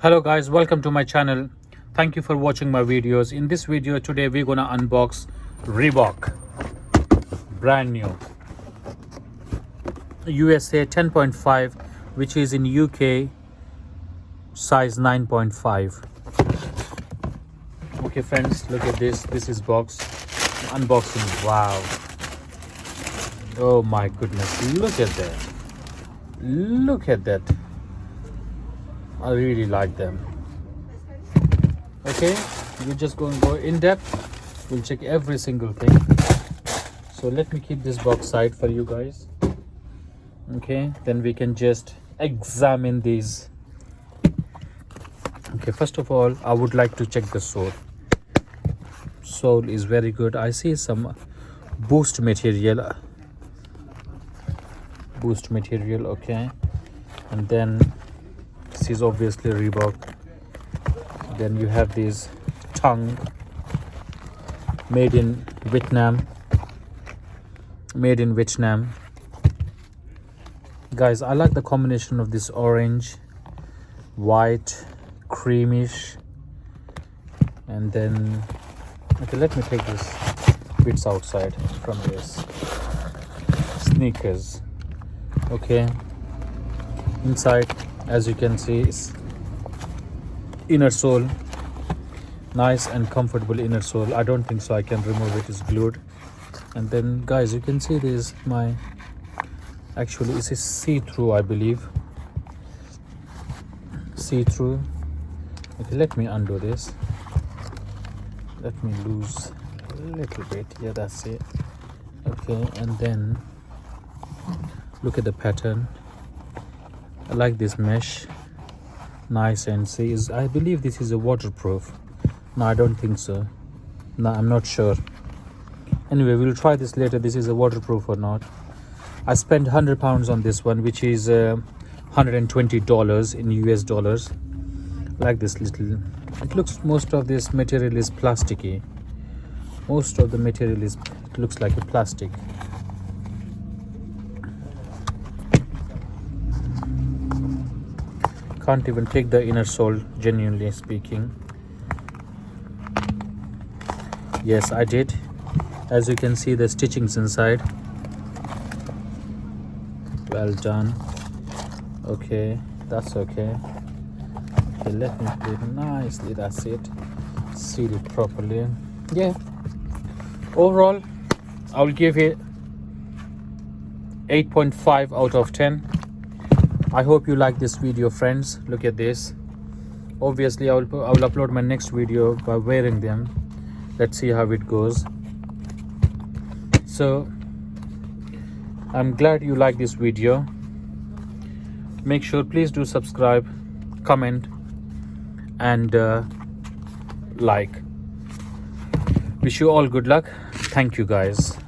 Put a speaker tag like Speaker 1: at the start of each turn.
Speaker 1: Hello guys, welcome to my channel. Thank you for watching my videos. In this video today we're gonna unbox Reebok, brand new USA 10.5, which is in UK size 9.5. Okay friends, look at this. This is box unboxing. Wow, oh my goodness, look at that, look at that. I really like them. Okay, we're just going to go in depth. We'll check every single thing. So let me keep this box side for you guys. Okay, then we can just examine these. Okay, first of all, I would like to check the sole. Sole is very good. I see some boost material. Okay, and then this is obviously Reebok. Then you have this tongue, made in Vietnam. Guys, I like the combination of this orange, white, creamish, and then okay, let me take this bits outside from this sneakers. Okay, inside, as you can see, is inner sole, nice and comfortable inner sole. I don't think so I can remove it, it's glued. And then guys, you can see this, my actually it's a see-through, I believe, see-through. Okay, let me undo this, let me lose a little bit. Yeah, that's it. Okay, and then look at the pattern. I like this mesh, nice and says, I believe this is a waterproof. No, I don't think so. No, I'm not sure. Anyway, we'll try this later. This is a waterproof or not. I spent £100 on this one, which is $120 in US dollars. Like this little, it looks, most of this material is plasticky. Most of the material is, it looks like a plastic. Can't even take the inner sole, genuinely speaking. Yes, I did. As you can see, the stitchings inside. Well done. Okay, that's okay. Okay, let me put it nicely. That's it. Seal it properly. Yeah. Overall, I will give it 8.5 out of 10. I hope you like this video, friends. Look at this. Obviously I will upload my next video by wearing them. Let's see how it goes. So I'm glad you like this video. Make sure, please do subscribe, comment, and like. Wish you all good luck. Thank you guys.